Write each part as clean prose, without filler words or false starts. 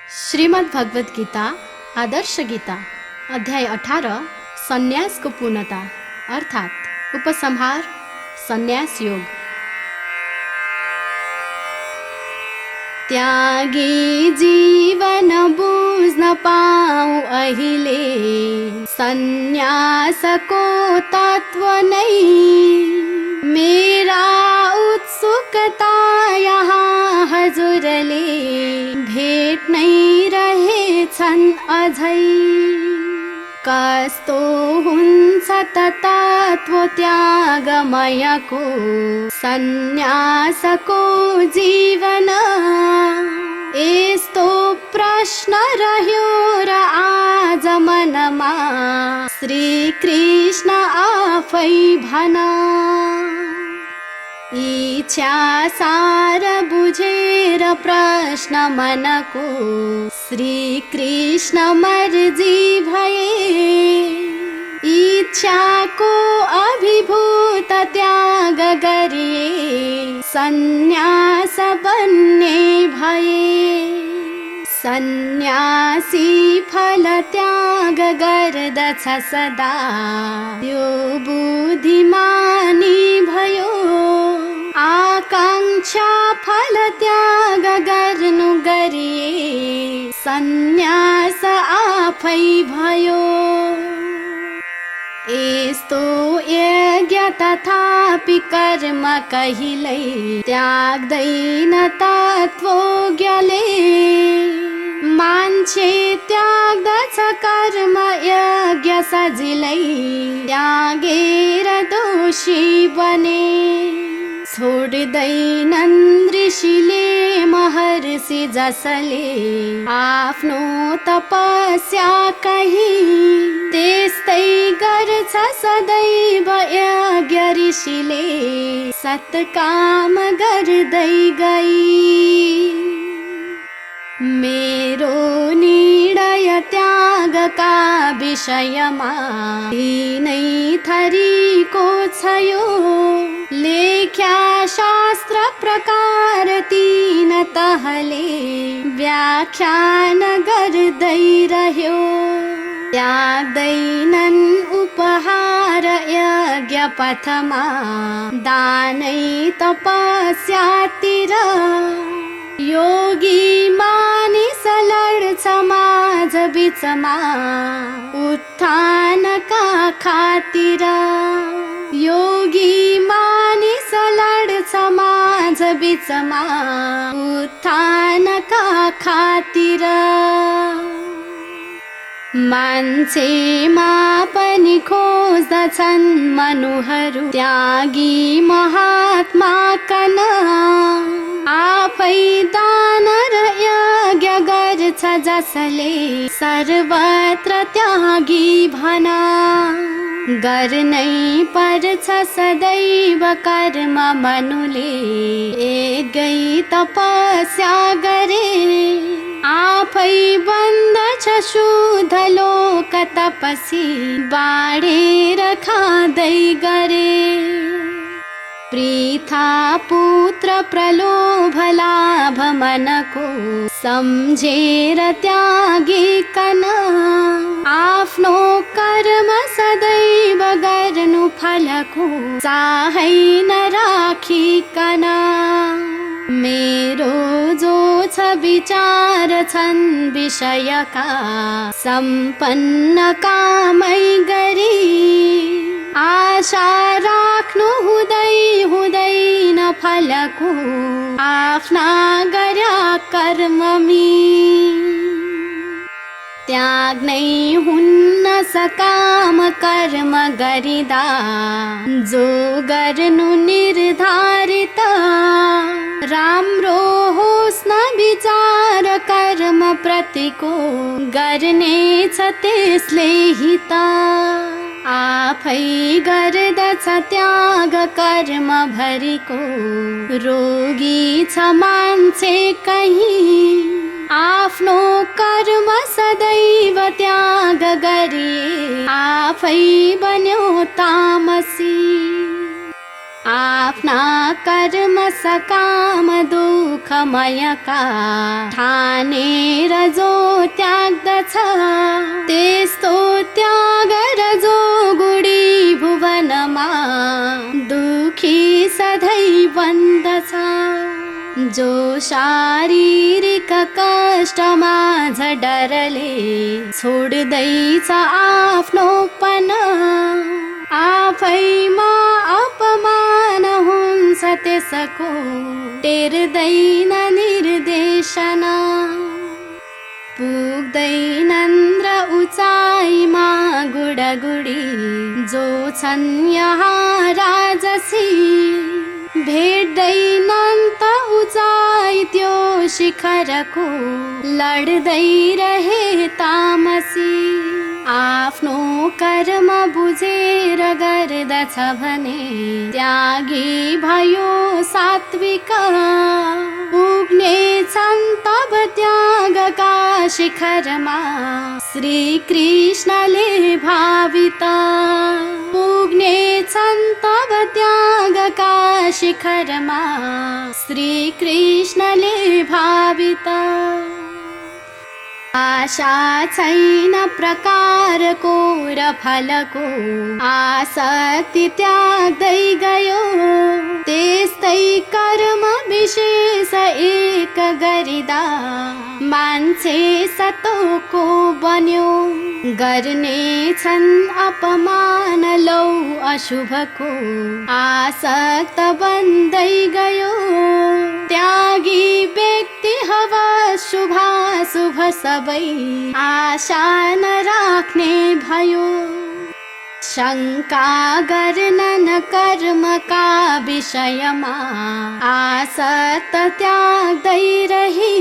श्रीमद् भगवत गीता आदर्श गीता अध्याय 18 संन्यास को पूर्णता अर्थात उपसंहार संन्यास योग। त्यागी जीवन बुझ्न पाऊँ अहिले संन्यास को तत्व नै मेरा उत्सुकता यहाँ हजुरले भेट्नै रहेछन् अझै। कस्तो हुन्छ त तत्व त्यागमयको संन्यासको जीवन, यस्तो प्रश्न रह्यो र आज मनमा श्री कृष्ण आफै भन। इच्छा सार बुझेर प्रश्न मनको श्री कृष्ण मर्जी भए। इच्छाको अभिभूत त्याग गरिए संन्यास बन्ने भए। सन्यासी फल त्याग गर्दछ सदा यो बुद्धिमानी भयो। आकांक्षा फल त्याग गर्नु गरिए सन्यास आफै भयो। यस्तो यज्ञ तथापि कर्म कहिल्यै त्याग्दैन तत्त्वज्ञले। मान्छे त्याग्दछ कर्म यज्ञ सजिलै त्यागेर दोषी बने। छोड्दैनन् ऋषिले महर्षि जसले आफ्नो तपस्या कहीं, त्यस्तै गर्छ सदैव यज्ञ ऋषिले सत्काम गर्दै गई। मेरो निर्णय त्यागका विषयमा तीनै थरीको छ यो। लेख्या शास्त्र प्रकार तीन तहले व्याख्यान गर्दै रह्यो। त्याग्दैनन् उपहार यज्ञ पथमा दानै तपस्यातिर। योगी मानिस लड्छ माझ बिचमा उत्थानका खातिर। योगी मानिस लड्छ माझ बिचमा उत्थानका खातिर। मान्छेमा पनि खोज्दछन् मनुहरू त्यागी महात्मा कन। आफै दान र यज्ञ गर्छ जसले सर्वत्र त्यागी भन। गर्नै पर्छ सदैव कर्म मनुले एकै तपस्या गरे। आफै बन्दछ शुद्ध लोक तपसी बाँडेर खाँदै गरे। पृथा पुत्र प्रलोभ लाभ मनको सम्झेर त्यागिकन। आफ्नो कर्म सदैव गर्नु फलको चाहै नराखिकन। मेरो जो छ विचार छन् विषयका सम्पन्न कामै गरी। आशा राख्नु हुँदैन फलको आफ्ना गर्या कर्ममी। त्याग्नै हुन्न सकाम कर्म गरिदा जो गर्नु निर्धारित। राम्रो होस् न विचार कर्म प्रतिको गर्नेछ त्यसले हित। आफै गर्दछ त्याग कर्म भरिको रोगी छ मान्छे कहीं। आफ्नो कर्म सदैव त्याग गरिए आफै बन्यो तामसी। आफ्ना कर्म सकाम दुःखमयका ठानेर जो त्याग्दछ त्यस्तो त्याग र जो गुडी भुवनमा दुखी सधैँ बन्दछ। जो शारीरिक कष्टमा डरले छोड्दैछ आफ्नोपन आफैमा अपमान हुन्छ त्यसको टेर्दैन निर्देशना पुग्दैनन् र उचाइमा गुडगुडी जो छन् यहाँ राजसी भेट्दैनन् त उचाइ त्यो शिखरको लड्दै रहे तामसी आफ्नो कर्म बुझेर गर्दछ भने त्यागी भयो सात्विक पुग्ने छन् तब त्यागका शिखरमा श्री कृष्णले भावित पुग्ने छन् तब त्यागका शिखरमा श्री कृष्णले भावित। आशा छैन प्रकारको र फलको आसक्ति त्याग्दै गयो त्यस्तै कर्म विशेष एक गरिदा मान्छे सतोको बन्यो गर्ने छन् अपमान लौ अशुभको आसक्त बन्दै गयो त्यागी व्यक्ति हवा शुभाशुभ सबै आशा नराख्ने भयो शङ्का गर्नन् कर्मका विषयमा आसक्त त्याग्दै रही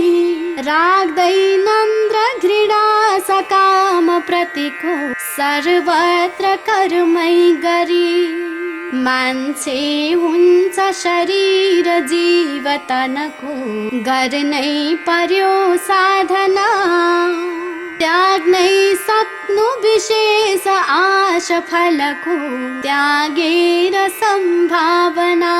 राख्दैनन् र घृणा सकाम प्रतिको सर्वत्र कर्मै गरी मान्छे हुन्छ शरीर जीवतनको गर्नै पर्यो साधना त्याग्नै सक्नु विशेष आश फलको त्यागेर सम्भावना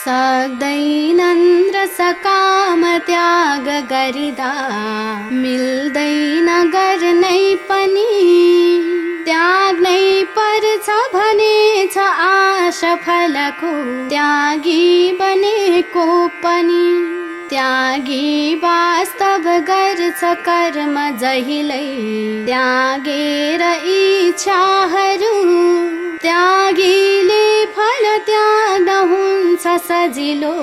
सक्दैनन् र सकाम त्याग गरिदा मिल्दैन गर्नै पनि त्याग्नै पर्छ भनेछ आश फलको त्यागी बनेको पनि त्यागी वास्तव गर्छ कर्म जहिल्यै त्यागेर इच्छाहरू त्यागीले फल त्याग्दा हुन्छ सजिलो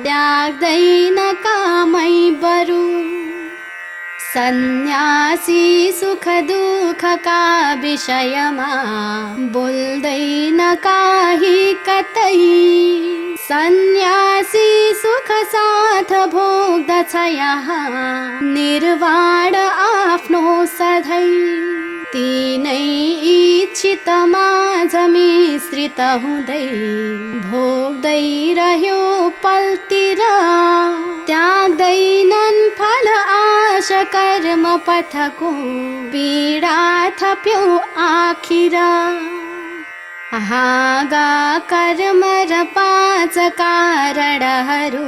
त्याग्दैन कामै बरु सन्यासी सुख दुःखका विषयमा बोल्दैन काही कतै सन्यासी सुख साथ भोग्दछ यहाँ निर्वाण आफ्नो सधैँ तीनै इच्छित माझ मिश्रित हुँदै भोग्दै रह्यो पलतिर त्याग्दैनन् फल आश कर्म पथको पीडा थप्यो आखिर हागा कर्म र पाँच कारणहरू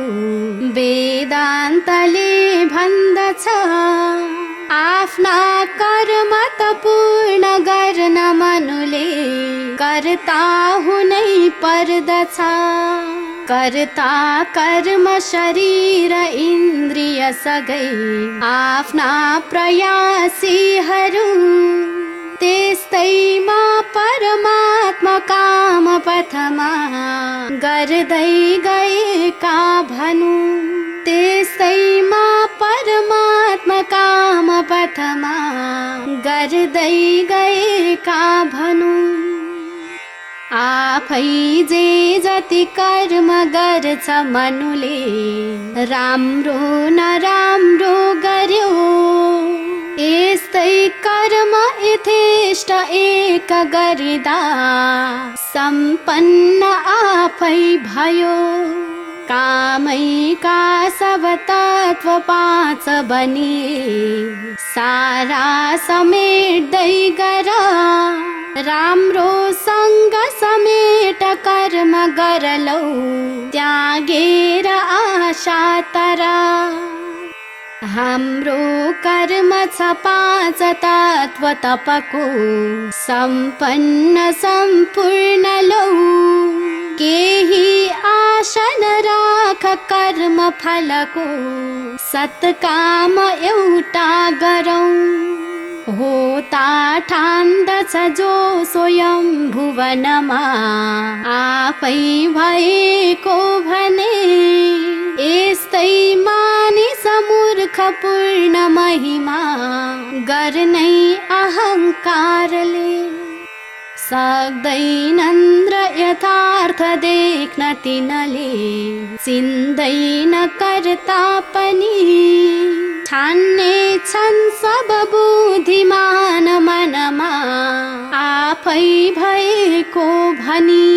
वेदान्तले भन्दछ आफ्ना कर्म त पूर्ण गर्न मनुले कर्ता हुनै पर्दछ कर्ता कर्म शरीर इन्द्रिय सगै आफ्ना प्रयासीहरू त्यस्तैमा परमात्मा काम पथमा गर्दै गएका भनु त्यस्तैमा परमात्मा काम पथमा गर्दै गएका भनु आफै जे जति कर्म गर्छ मनुले राम्रो नराम्रो गर्यो यस्तै कर्म यथेष्ट एक गरिदा सम्पन्न आफै भयो कामैका सब तत्व पाँच बनिए सारा समेट्दै गर राम्रो सँग समेट कर्म गरलौ त्यागेर आशा तरा। हाम्रो कर्म छ 5 तत्व तपको सम्पन्न सम्पूर्ण लौ। केही आशा नराख कर्म फलको सत्काम एउटा गरौँ। होता ठान्दछ जो स्वयं भुवनमा आफै भएको भने। यस्तै मानिस मूर्ख पूर्ण महिमा गर्नै अहङ्कारले। सक्दैनन् र यथार्थ देख्न तिनले चिन्दैन कर्ता पनि। ठान्ने छन् सब बुद्धिमान मनमा आफै भएको भनी।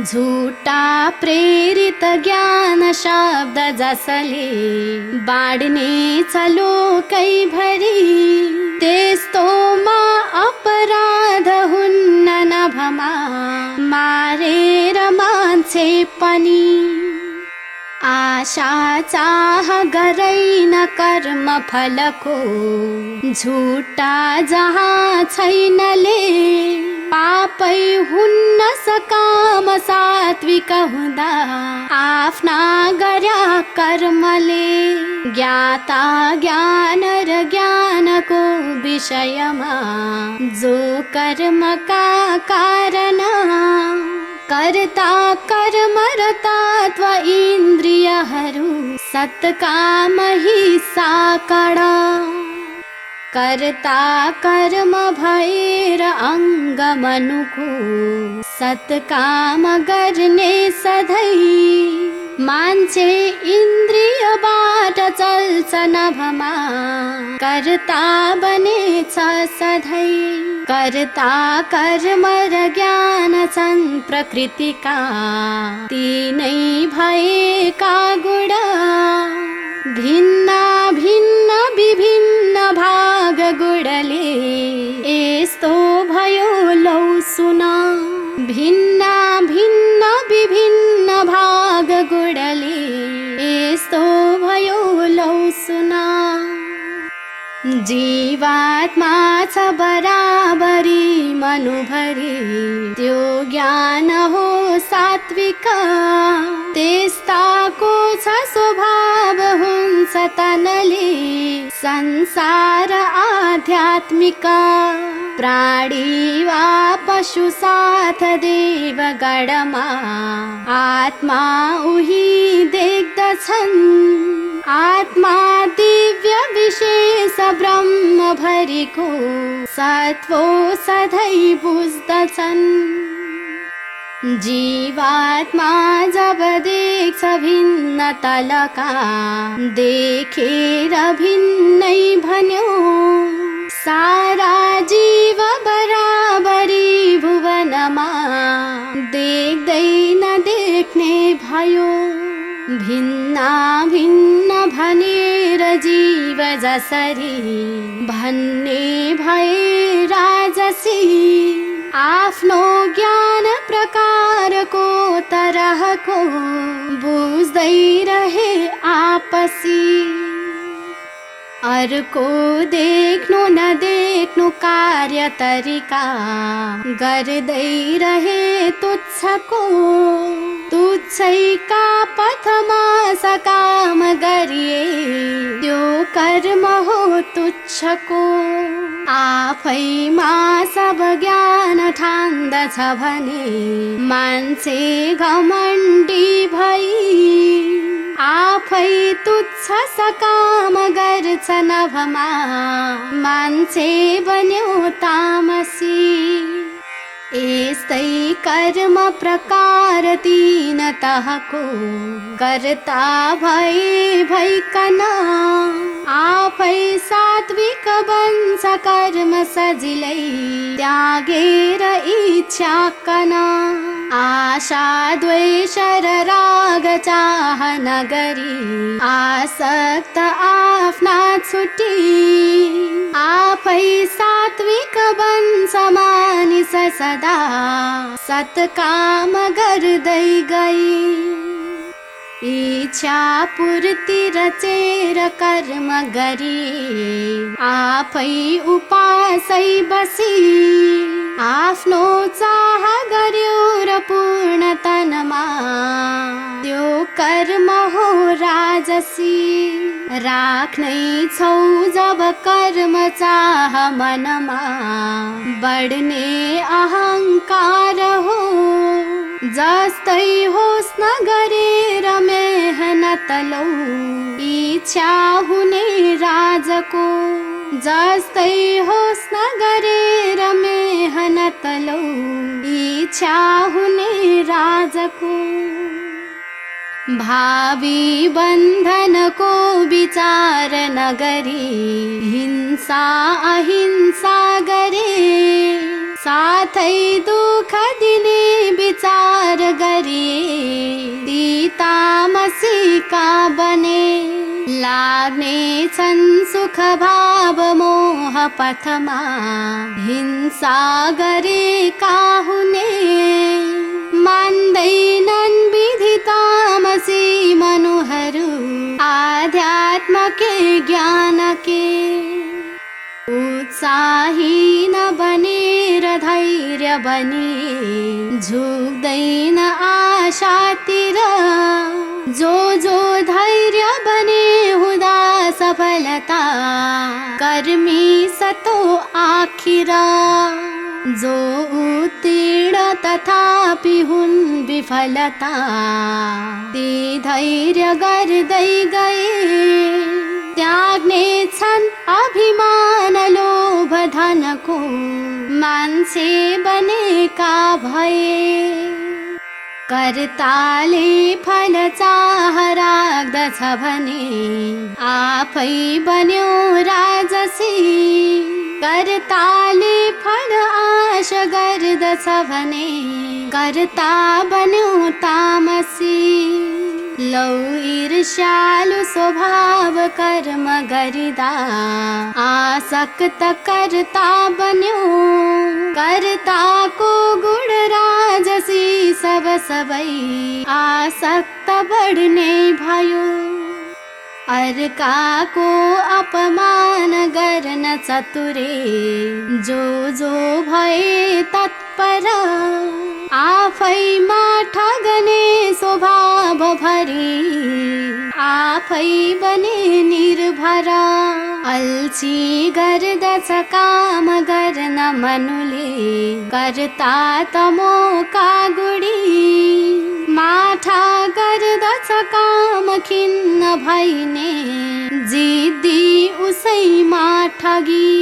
झुटा प्रेरित ज्ञान शब्द जसले बाड्ने छ लोकैभरि। त्यस्तोमा अपराध हुन्न नभमा मारेर मान्छे पनि। आशा चाह गरैन कर्म फलको झुटा जहाँ छैनले। पापै हुन्न सकाम सात्विक हुँदा आफ्ना गर्या कर्मले। ज्ञाता ज्ञान र ज्ञानको विषयमा जो कर्मका कारण। कर्ता कर्म र तत्व इन्द्रियहरू सत्काम हिस्सा कडा। कर्ता कर्म भएर अङ्ग मनुको सत्काम गर्ने सधैँ। मान्छे इन्द्रियबाट चल्छ नभमा कर्ता बनेछ सधैँ। कर्ता कर्म र ज्ञान छन् प्रकृतिका तीनै भएका गुण। भिन्न भिन्न विभिन्न भाग गुणले यस्तो भयो लौ सुन। भिन्न भिन्न विभिन्न भाग गुणले यस्तो भयो लौ सुन। जीवात्मा छ बराबरी मनुभरि त्यो ज्ञान हो सात्विक। त्यस्ताको छ स्वभाव हुन्छ तनले संसार आध्यात्मिक। प्राणी वा पशु साथ देवगणमा आत्मा उही देख्दछन्। आत्मा दिव्य विशेष ब्रह्म भरिको सत्वो सधैँ बुझ्दछन्। जीवात्मा जब देख्छ भिन्न तलका देखेर भिन्नै भन्यो। सारा जीव बराबरी भुवनमा देख्दै नदेख्ने भयो। भिन्ना भिन्न भनेर जीव जसरी भन्ने भए राजसी। आफ्नो ज्ञान प्रकारको तरहको बुझ्दै रहे आपसी। अर्को देख्नु नदेख्नु कार्य तरिका गर्दै रहे तुच्छको। तुच्छैका पथमा सकाम गरिए त्यो कर्म हो तुच्छको। आफैमा सब ज्ञान ठान्दछ भने मान्छे घमण्डी भई। आफै तुच्छ सकाम गर्छ नभमा मान्छे बन्यो तामसी। यस्तै कर्म प्रकार तीन तहको कर्ता भइकन आफै सात्विक बन्छ कर्म सजिलै त्यागेर इच्छा कन। आशा द्वेष र राग चाह नगरी आसक्त आफ्ना छुटी आफै सात्विक बन्छ मानिस सदा सत्काम गर्दै गई इच्छा पूर्ति रचेर कर्म गरी आफै उपासै बसी आफ्नो चाह गर्यो र पूर्ण तनमा त्यो कर्म हो राजसी राख्नै छौ जब कर्म चाह मनमा बढ्ने अहंकार हो जस्तै होस् न गरेर मेहनत लौ इच्छा हुने राजको जस्तै होस् न गरेर मेहनत लौ इच्छा हुने राजको भावी बन्धनको विचार नगरी हिंसा अहिंसा गरे साथै दुःख दिने विचार गरे ती तामसिका बने लाग्ने छन् सुख भाव मोह पथमा हिंसा गरेका हुने मान्दैनन् विधि तामसी मनुहरू आध्यात्म के ज्ञान के उत्साही नबनेर धैर्य बनी झुक्दैन आशातिर जो धैर्य बने हुँदा सफलता कर्मी सतो आखिर जो उत्तीर्ण तथापि हुन् विफलता ती धैर्य गर्दै गए त्याग्ने छन् अभिमान लोभ धनको मान्छे बनेका भए कर्ताले फल चाह राख्दछ भने आफै बन्यो राजसी कर्ताले फल आश गर्दछ भने कर्ता बन्यो तामसी लौ ईर्ष्यालु स्वभाव कर्म गरिदा आसक्त कर्ता बन्यो कर्ताको गुण राजसी सबै आसक्त बढ्ने भयो अर्काको अपमान गर्न चतुरे जो भए तत्पर आफैमा ठगने स्वभाव भरी आफै बने निर्भर अल्छी गर्दछ काम गर्न मनुले कर्ता तमोका गुडी माठा गर्दछ काम खिन्न भइने जिद्दी उसैमा ठगी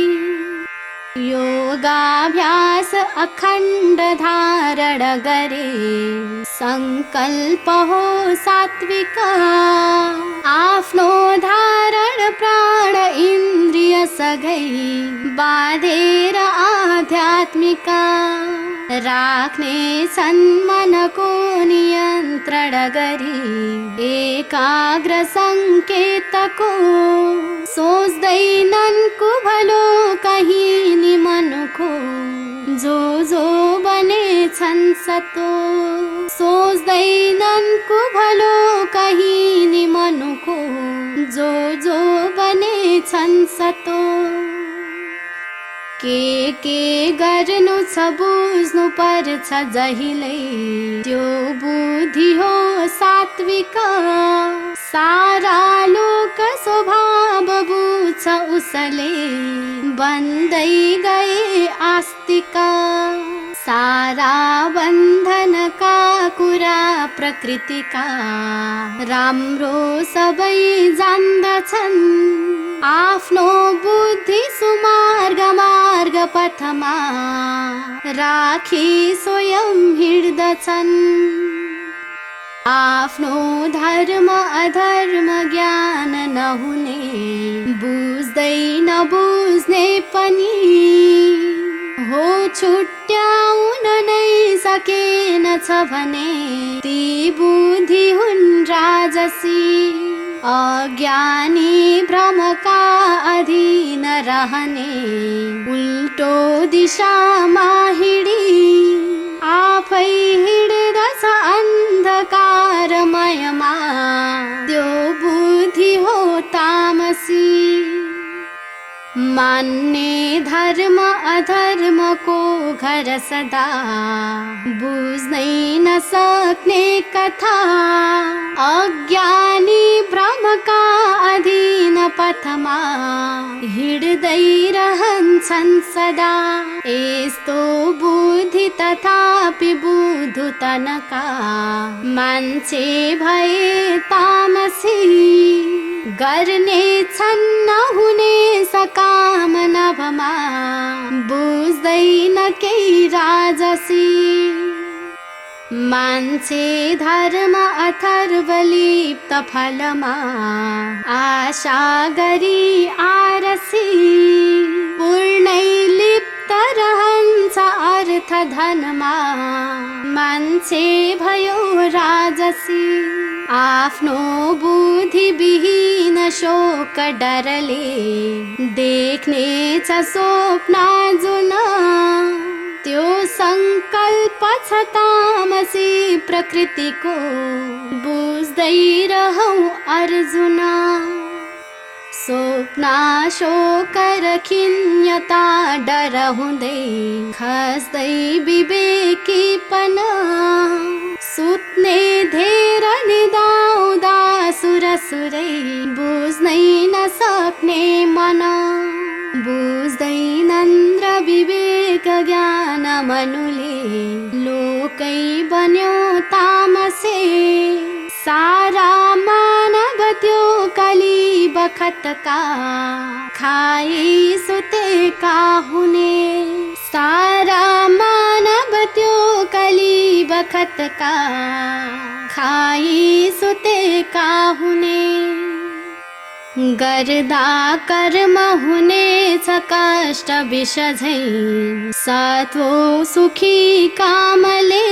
योगाभ्यास अखण्ड धारण गरे संकल्प हो सात्विक आफ्नो धारण प्राण इन्द्रिय सगै बाँधेर आध्यात्मिक राख्ने छन् मनको नियन्त्रण गरी एकाग्र संकेतको सोच्दैनन् कुभलो कहीँ नि मनको जो बने छन् सतो सोच्दैनन् कुभलो कहीँ नि मनको जो बने छन् सतो के गर्नु छ बुझ्नु पर्छ जहिल्यै त्यो बुद्धि हो सात्विक सारा लोक स्वभाव बुझ्छ उसले बन्दै गए आस्तिक सारा बन्धनका कुरा प्रकृतिका राम्रो सबै जान्दछन् आफ्नो बुद्धि सुमार्ग मार्ग पथमा राखी स्वयं हिँड्दछन् आफ्नो धर्म अधर्म ज्ञान नहुने बुझ्दै नबुझ्ने पनि हो छुट्याउन नै सकेन छ भने ती बुद्धि हुन् राजसी अज्ञानी भ्रम का अधीन रहने उल्टो दिशामा हिँडी आफै हिँड्दछ अन्धकारमयमा त्यो बुद्धि हो तामसी। मान्ने धर्म अधर्मको घर सदा बुझ्नै नसक्ने कथा अज्ञानी भ्रमका अधीन पथमा हिँड्दै रहन्छन् सदा। यस्तो बुद्धि तथापि बुधुतनका मान्छे भए तामसी गर्ने छन् नहुने सकाम नभमा बुझ्दैन केही राजसी। मान्छे धर्म अथर्वलिप्त फलमा आशा गरी आरसी पूर्णै लिप्त रहन्छ अर्थ धनमा मान्छे भयो राजसी। आफ्नो बुद्धि विहीन शोक डरले देख्ने छ स्वप्न जुन त्यो संकल्प छ तामसी प्रकृतिको बुझ्दै रहौ अर्जुन। स्वप्न शोक र खिन्नता डर हुँदै खस्दै विवेकीपन सुत्ने धेर निदाउँदा सुरसुरै बुझ्नै नसक्ने मन बुझ्दैनन् र विवेक ज्ञान मनुले लोकै बन्यो तामसे। सारा मानव त्यो कली बखतका खाई सुतेका हुने सारा मानव त्यो कली बखतका खाई सुतेका हुने। गर्दा कर्म हुनेछ कष्ट विष झैं सत्वो सुखी कामले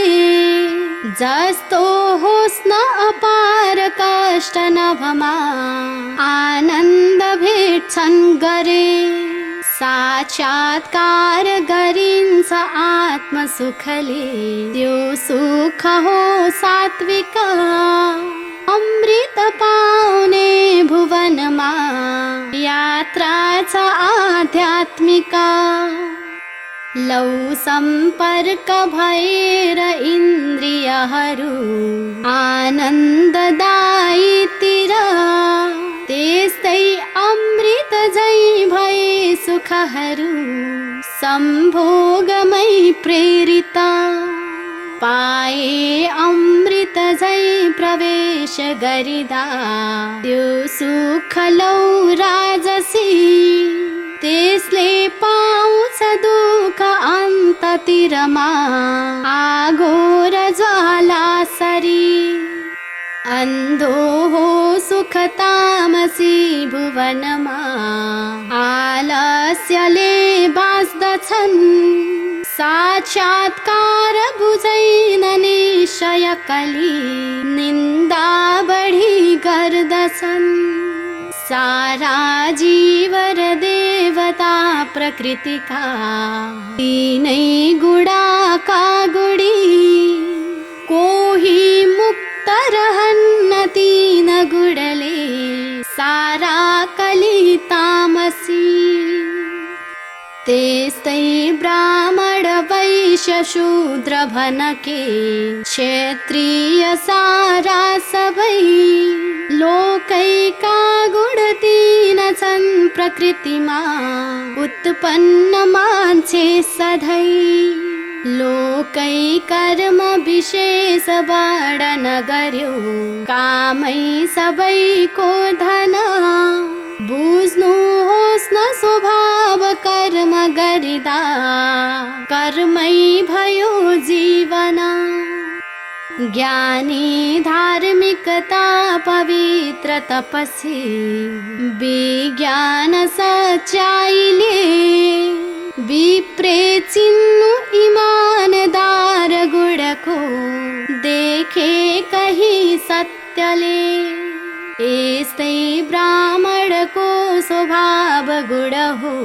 जस्तो होस् न अपार कष्ट नभमा आनन्द भेट्छन् गरे। साक्षात्कार गरिन्छ आत्म सुखले त्यो सुख हो सात्विक अमृत पाउने भुवनमा यात्रा छ आध्यात्मिक। लौ सम्पर्क भएर इन्द्रियहरू आनन्ददायीतिर त्यस्तै अमृत झै भए सुखहरू सम्भोगमै प्रेरित। पाए अमृत झै प्रवेश गरिदा त्यो सुख लौ राजसी त्यसले पाउँछ दुःख अन्ततिरमा आगो र ज्वाला सरी। अन्धो हो सुख तामसी भुवनमा आलस्यले बाँच्दछन् साक्षात्कार बुझैन निश्चय कली निन्दा बढी गर्दछन्। सारा जीव र देवता प्रकृतिका तीनै गुडाका गुडी कोही मुक्त रहन्न तीन गुडले सारा कली तामसी। त्यस्तै ब्राह्मण वैश्य शूद्र भनके क्षत्रिय सारा सबै लोकैका गुण तीन छन् प्रकृतिमा उत्पन्न मान्छे सधैँ। लोकै कर्म विशेष वर्णन गर्यो कामै सबैको धन बुझ्नुहोस् न स्वभाव कर्म गरिदा कर्मै भयो जीवन। ज्ञानी धार्मिकता पवित्र तपसी विज्ञान सच्चाइले विप्रे चिन्नु इमानदार गुणको देखे कही सत्यले। यस्तै स्वभाव गुण हो।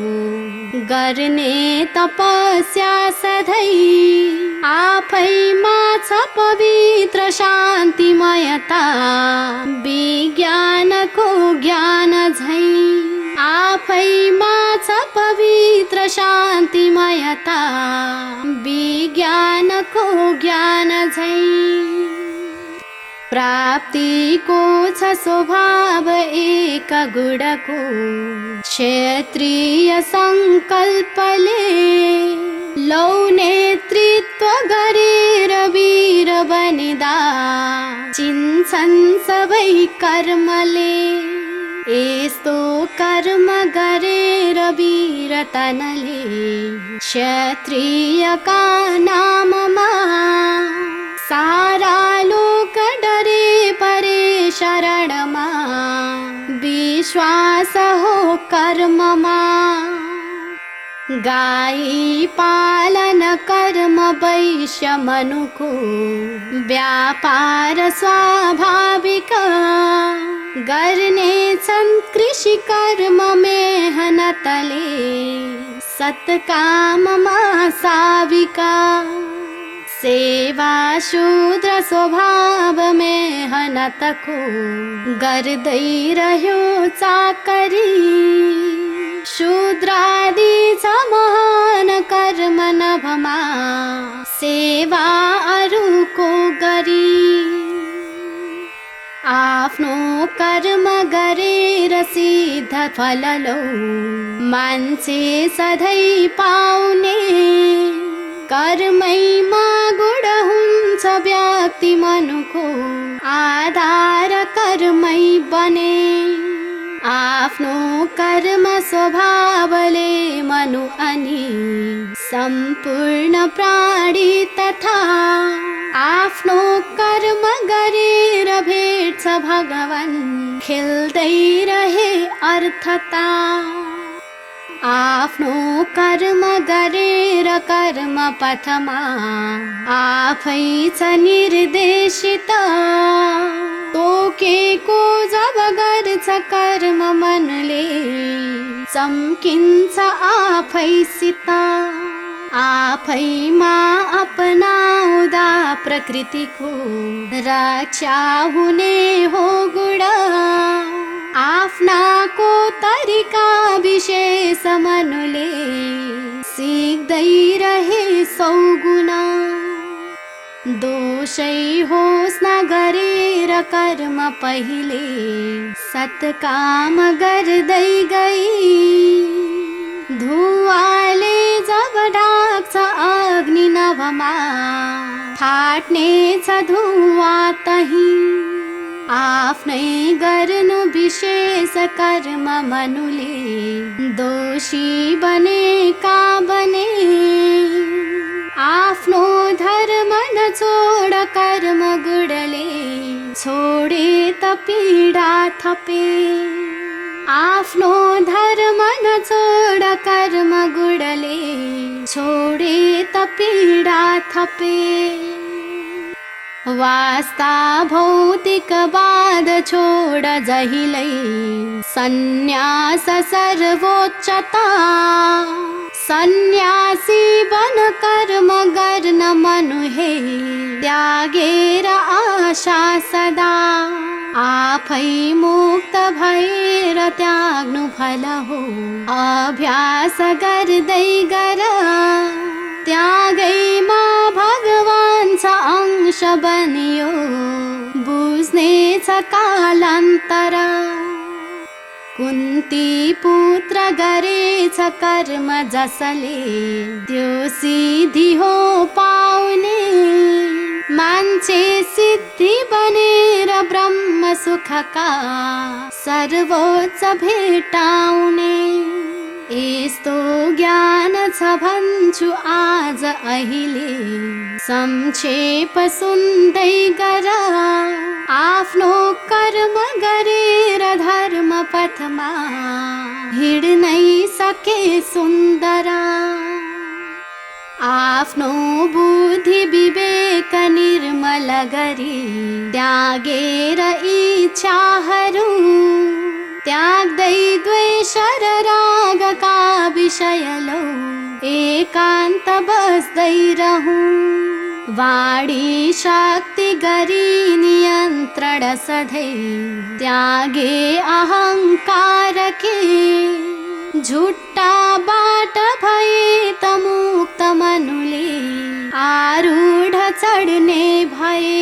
गर्ने तपस्या सधैँ आफैमा छ पवित्र शान्तिमयता। विज्ञानको ज्ञान झैँ आफैमा छ पवित्र शान्तिमयता। विज्ञानको ज्ञान झैँ प्राप्तिको छ स्वभाव एक गुणको। क्षेत्रीय संकल्पले लौ नेतृत्व गरेर वीर बनिदा। चिन्छन् सबै कर्मले यस्तो कर्म गरेर वीर तनले। क्षत्रियका नाममा सारा लोक डरे परे शरणमा। विश्वास हो कर्ममा गाई पालन कर्म वैश्य मनुको। व्यापार स्वाभाविक गर्ने छन् कृषि कर्म मेहनतले। सत्काममा साविका सेवा शूद्र स्वभाव मेहनतको। गर्दै रह्यो चाकरी शूद्रादि छ महान कर्म नभमा। सेवा अरूको गरी आफ्नो कर्म गरेर सिद्ध फल लौ। मान्छे सधैँ पाउने कर्मैमा गुण हुन्छ व्यक्ति मनुको। आधार कर्मै बने आफ्नो कर्म स्वभावले मनु अनि सम्पूर्ण प्राणी तथा आफ्नो कर्म गरेर भेट्छ भगवान। खेल्दै रहे अर्थता आफ्नो कर्म गरेर कर्म पथमा आफै छ निर्देशित। तोकेको जब गर्छ कर्म मनले चम्किन्छ आफैसित। आफैमा अपनाउँदा प्रकृतिको रक्षा हुने हो गुण। आफ्नाको तरिका विशेष मनुले सिक्दै रहे सौगुना। दोषै होस् न गरेर कर्म पहिले सत्काम गर्दै गई। धुवाले जब ढाक्छ अग्नि नभमा फाट्ने छ धुवा तही। आफ्नै गर्नु विशेष कर्म मनुले दोषी बनेका बने। आफ्नो धर्म नछोड कर्म गुणले छोडे त पीडा थपे। आफ्नो धर्म नछोड कर्म गुणले छोडे त पीडा थपे। वास्ता भौतिकवाद छोड जहिलै सन्यास सर्वोच्चता। सन्यासी बन कर्म गर्न मनु हे त्यागेर आशा सदा। आफै मुक्त भएर त्याग्नु फल हो अभ्यास गर्दै गर। त्यागैमा भगवान छ अंश बनियो बुझ्ने छ कालान्तर। कुन्ती पुत्र गरेछ कर्म जसले त्यो सिद्धि हो पाउने। मान्छे सिद्धि बनेर ब्रह्म सुखका सर्वोच्च भेटाउने। यस्तो ज्ञान छ भन्छु आज अहिले संक्षेप सुन्दै गर। आफ्नो कर्म गरेर धर्म पथमा हिँड्नै सके सुन्दर। आफ्नो बुद्धि विवेक निर्मल गरी त्यागेर इच्छाहरू त्याग्दै द्वेष शरराग का विषय लो एकांत बस्दै रहूं वाणी शक्ति गरी नियंत्रण सधै त्यागे अहंकार के झुट्टा बाट भए त मुक्त मनुले आरूढ चढ्ने भए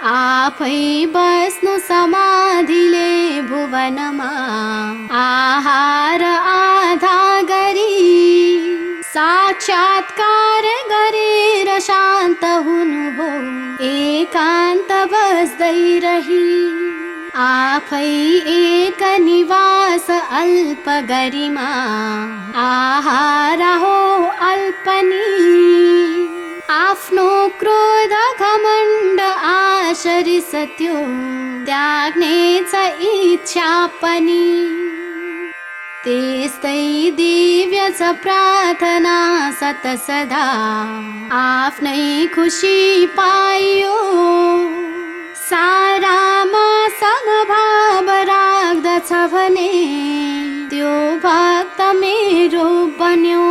आफै बस्नु समाधिले भुवनमा आहार आधा गरी साक्षात्कार गरेर शान्त हुनु हो एकान्त बस्दै रही आफै एक निवास अल्प गरिमा आहार हो अल्पनी आफ्नो क्रोध घमण्ड आशरिस त्यो त्याग्नेछ इच्छा पनि त्यस्तै दिव्य छ प्रार्थना सत सदा आफ्नै खुसी पाइयो सारामा समभाव राख्दछ भने त्यो भक्त मेरो बन्यो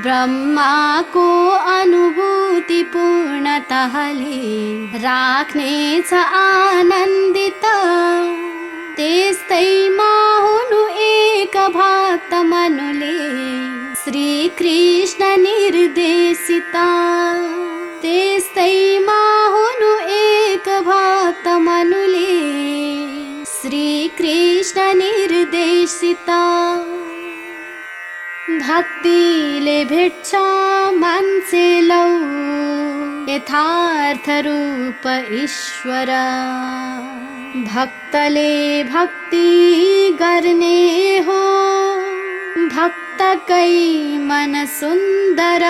ब्रह्माको अनुभूति पूर्णतःले राख्नेछ आनन्दित त्यस्तैमा हुनु एक भक्त मनुले श्री कृष्ण निर्देशित त्यस्तैमा हुनु एक भक्त मनुले श्री कृष्ण निर्देशित भक्तिले भेट्छ मान्छे लौ यथार्थ रूप ईश्वर भक्तले भक्ति गर्ने हो भक्तकै मन सुन्दर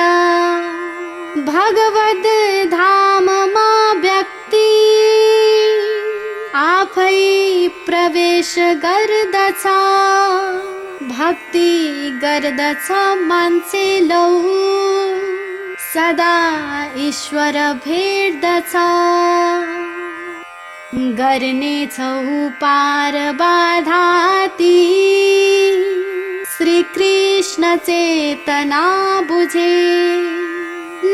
भगवद धाममा व्यक्ति आफै प्रवेश गर्दछ भक्ति गर्दछ मान्छे लौ सदा ईश्वर भेट्दछ गर्नेछौ पार बाधाती श्री कृष्ण चेतना बुझे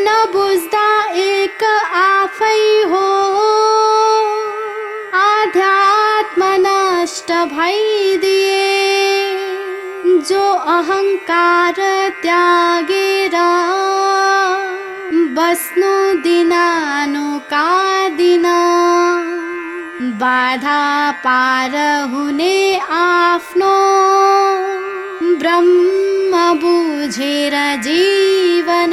नबुझ्दा एक आफै हो आध्यात्म नष्ट भइदिए जो अहंकार त्यागेर बस्नु दिनानुका दिन बाधा पार हुने आफ्नो ब्रह्म बुझेर जीवन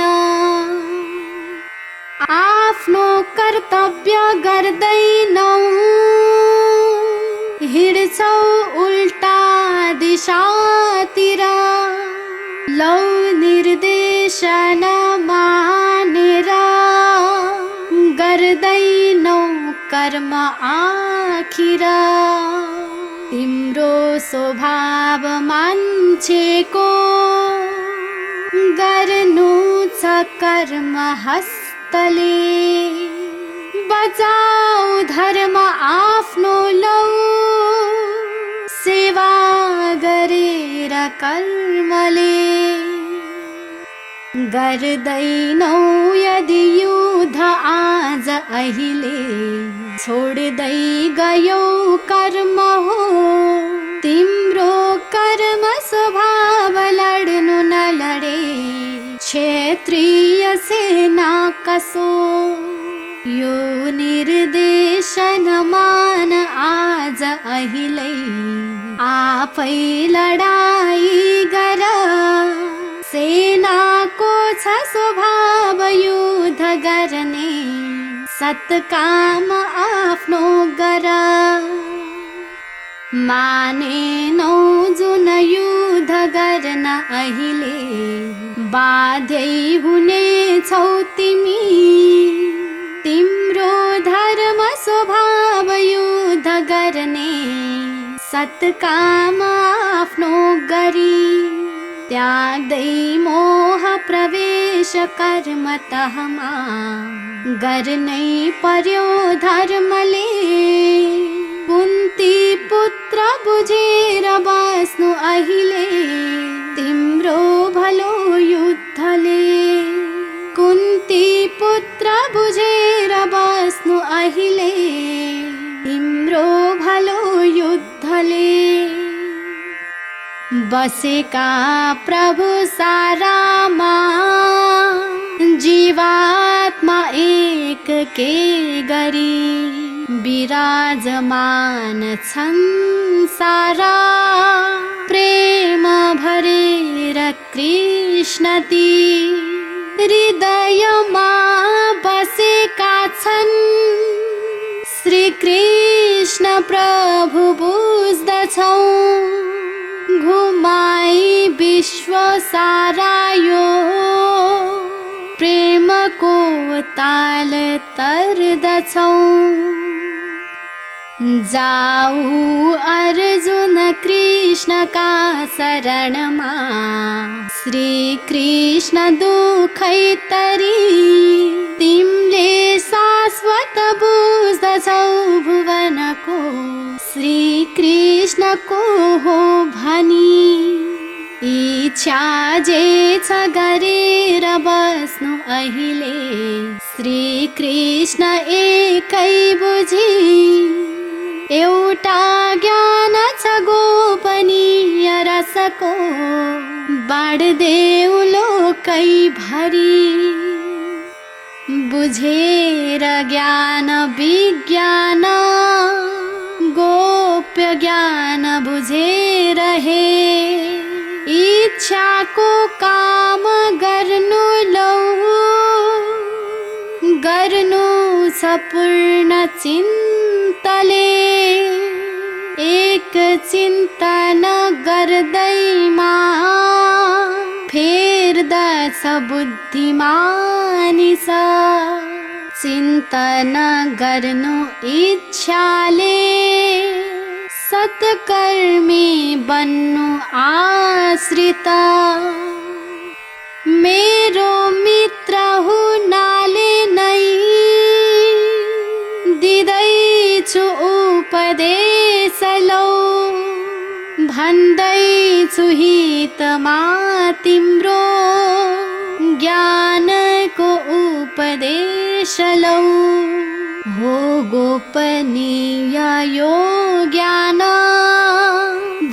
आफ्नो कर्तव्य गर्दैनौ हिड्छौ उल्टा दिशातिर लौ निर्देशन मानेर गर्दैनौ कर्म आखिर तिम्रो स्वभाव मान्छेको गर्नु छ कर्म हस्तले बचाऊ धर्म आफ्नो लौ सेवा गरेर कर्मले गर्दैनौ यदि युद्ध आज अहिले छोड्दै गयौ कर्म हो तिम्रो कर्म स्वभाव लड्नु नलडे क्षेत्रीय सेना कसो यो निर्देशन मान आज अहिले आफै लडाई गर सेनाको छ स्वभाव युद्ध गर्ने सत्काम आफ्नो गर मानेनौ जुन युद्ध गर्न अहिले बाध्यै हुनेछौ तिमी तिम्रो धर्म स्वभाव युद्ध गर्ने सत्काम आफ्नो गरी त्याग्दै मोह प्रवेश कर्म तहमा गर्नै पर्यो धर्मले कुन्ती पुत्र बुझे अहिले तिम्रो भलो युद्धले कुन्ती पुत्र बुझेर बस्नु अहिले तिम्रो भलो युद्धले बसेका प्रभु सारामा जीवात्मा एक के गरी विराजमान छन् सारा प्रेम भरेर कृष्ण ती हृदयमा बसेका छन् श्री कृष्ण प्रभु बुझ्दछौ घुमाई विश्व सारा यो प्रेमको ताल तर्दछौ जाऊ अर्जुन कृष्णका शरणमा श्री कृष्ण दुखै तरी तिमीले शाश्वत बुझ्दछौ भुवनको श्री कृष्णको हो भनी इच्छा जे छ गरेर बस्नु अहिले श्री कृष्ण एकै बुझी एउटा ज्ञान छ गोपनीय रसको बाँड्देऊ लोकै भरी बुझेर ज्ञान विज्ञान गोप्य ज्ञान बुझेर हे इच्छाको काम गर्नु लौ गर्नु छ पूर्ण चिन्तले एक चिन्तन गर्दैमा फेर्दछ बुद्धिमानिस चिन्तन गर्नु इच्छाले सत्कर्मी बन्नु आश्रित मेरो मित्र हुनाले नै दिँदैछु उपदेश लौ भन्दैछु हितमा तिम्रो ज्ञानको उपदेश लौ हो गोपनीय यो ज्ञान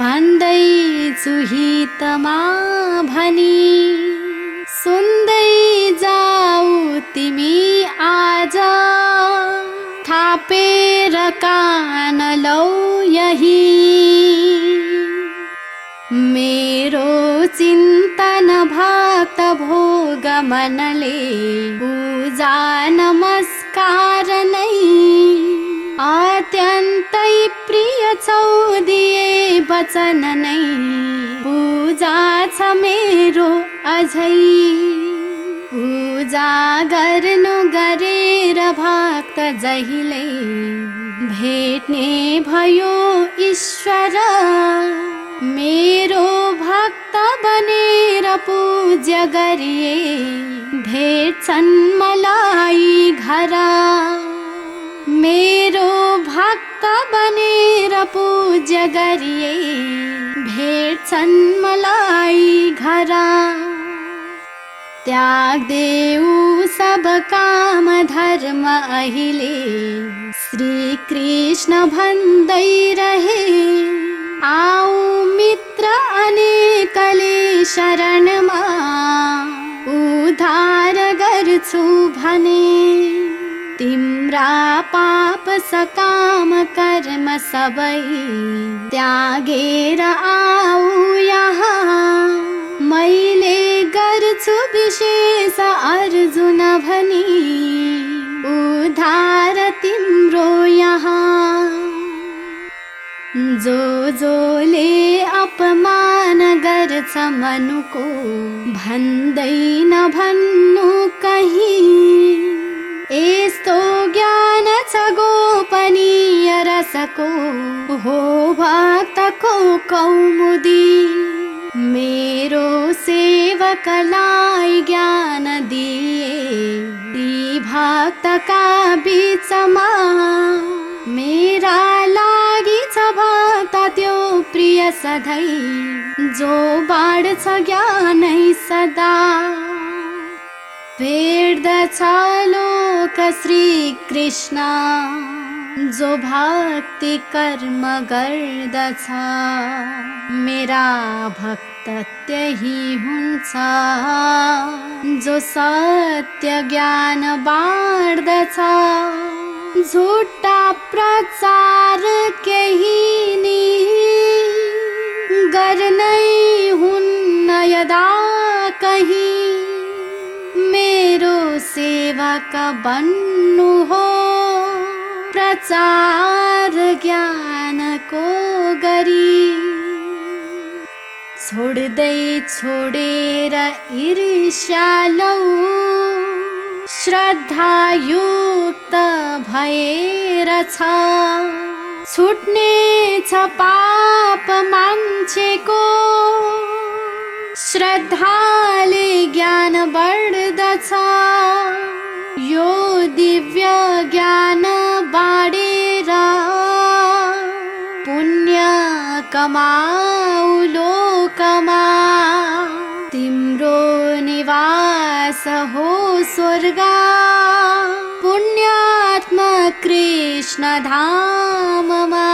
भन्दैछु हितमा भनी सुन्दै जाऊ तिमी आज थापेर कान लौ यही मेरो चिन्तन भक्त भोग मनले पूजा नमस्कार नै अत्यन्तै प्रिय छौ दिए वचन नै पूजा छ मेरो अझै पूजा गर्नु गरेर भक्त जहिले भेट्ने भयो ईश्वर मेरो भक्त बनेर पूज्य गरिए भेट्छन् मलाई घर मेरो भक्त बनेर पूज्य गरिए भेट्छन् मलाई घर त्याग देऊ सब काम धर्म अहिले श्री कृष्ण भन्दै रहे आऊ मित्र अनेकले शरणमा उद्धार गर्छु भने तिम्रा पाप सकाम कर्म सबै त्यागेर आऊ यहाँ मैले गर्छु विशेष अर्जुन भनी उद्धार तिम्रो यहाँ जो जोले अपमान गर्छ मनुको भन्दैन भन्नु कहीं यस्तो ज्ञान छ गोपनीय रसको हो भक्तको कौमुदी मेरो सेवकलाई ज्ञान दिए ती भक्तका बीचमा मेरा लागि छ भक्त त्यो प्रिय सधैँ जो बाँड्छ ज्ञानै सदा। भेट्दछ लोक श्री कृष्ण जो भक्ति कर्म गर्दछ। मेरा भक्त त्यही हुन्छ जो सत्य ज्ञान बाँड्दछ। झुटा प्रचार केही नि गर्नै हुन्न यदा कहीं। मेरो सेवक बन्नु हो प्रचार ज्ञानको गरी। छोड्दै छोडेर ईर्ष्या लौ श्रद्धायुक्त भएर छ। छुट्ने छ पाप मान्छेको श्रद्धाले ज्ञान बढ्दछ। यो दिव्य ज्ञान बाँडेर पुण्य कमाऊ लोकमा। तिम्रो निवास हो स्वर्ग पुण्यात्मा कृष्ण धाममा।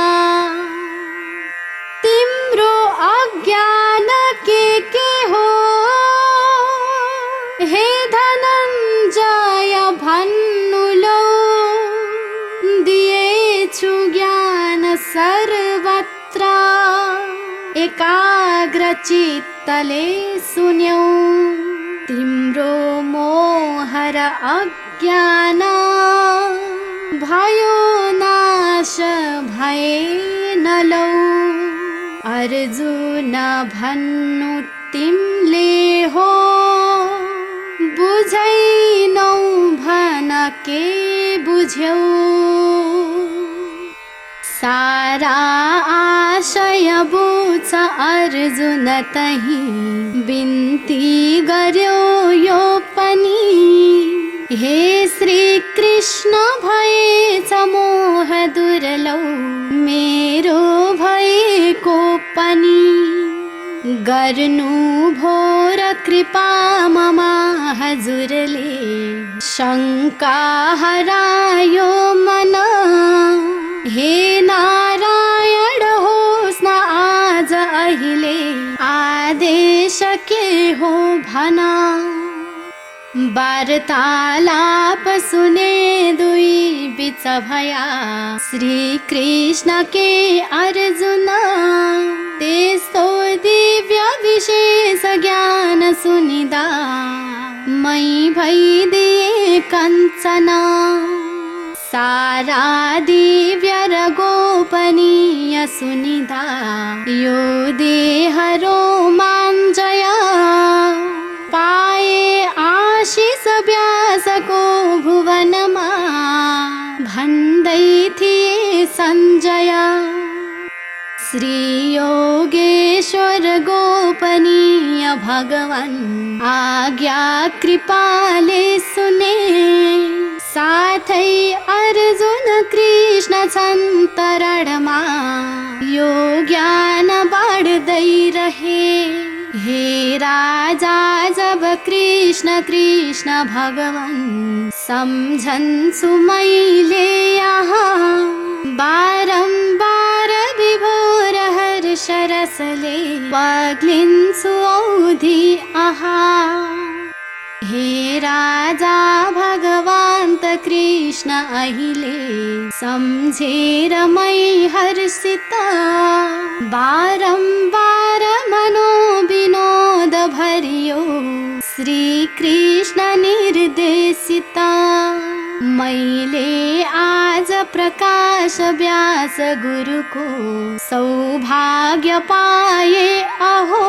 तिम्रो अज्ञान के हो हे धनञ्जय भन्नु लौ। दिएछु ज्ञान सर्वत्र एकाग्र चित्तले सुन्यौ। तिम्रो मोह र अज्ञान भयो नाश भएन लौ। अर्जुन भन्नु तिमीले हो बुझैनौ भन के बुझ्यौ। सारा आशय बुझ अर्जुन तही बिन्ती गर्यो यो पनि। हे श्री कृष्ण भएछ मोह दुर्लौ मेरो भएको पनि। गर्नु भोर कृपा ममा हजुरले शङ्का हरायो मन। हे नारायण होस् न आज अहिले आदेश के हो भना। वार्तालाप सुने दुई बिच भया श्री कृष्ण के अर्जुन। त्यस्तो दिव्य विशेष ज्ञान सुनिदा मै भइदिए कञ्चन। सारा दिव्य र गोपनीय सुनिदा यो देह रोमाञ्चय। पाए आशिष व्यासको भुवनमा भन्दै थिए सञ्जय। श्री योगेश्वर गोपनीय भगवान आज्ञा कृपाले सुने। साथै अर्जुन कृष्ण छन् तरणमा यो ज्ञान बाँड्दै रहे। हे राजा जब कृष्ण कृष्ण भगवान सम्झन्छु मैले यहाँ। बारम्बार विभोर हर्ष रसले पग्लिन्छु औधी आहा। हे राजा भगवान त कृष्ण अहिले सम्झेर मै हर्षित। बारम्बार मनोविनोद भरियो श्री कृष्ण निर्देशित। मैले आज प्रकाश व्यास गुरुको सौभाग्य पाए अहो।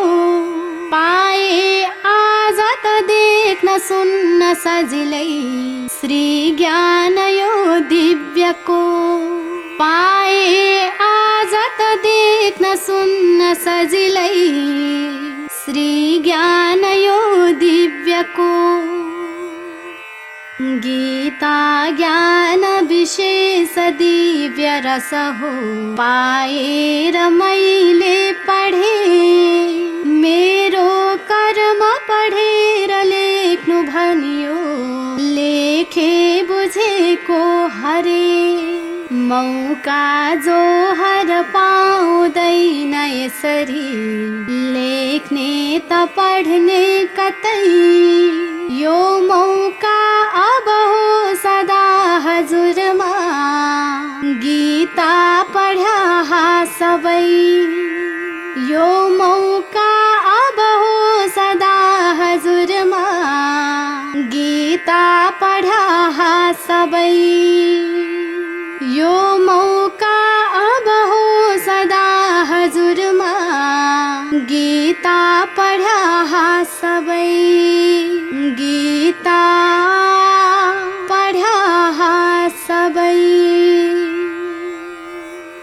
पाए आज त देख्न सुन्न सजिलै श्री ज्ञान यो दिव्यको। पाए आज त देख्न सुन्न सजिलै श्री ज्ञान यो दिव्यको। गीता ज्ञान विशेष दिव्य रस हो पाएर मैले को हरे मौका जो हर पाउँदैन यसरी लेख्ने त पढ्ने कतै यो मौका अब हो सदा हजुरमा गीता पढ्या सबै यो मौका अब हो सदा हजुरमा गीता पढ्या सबै यो मौका अब हो सदा हजुरमा गीता पढ्या सबै गीता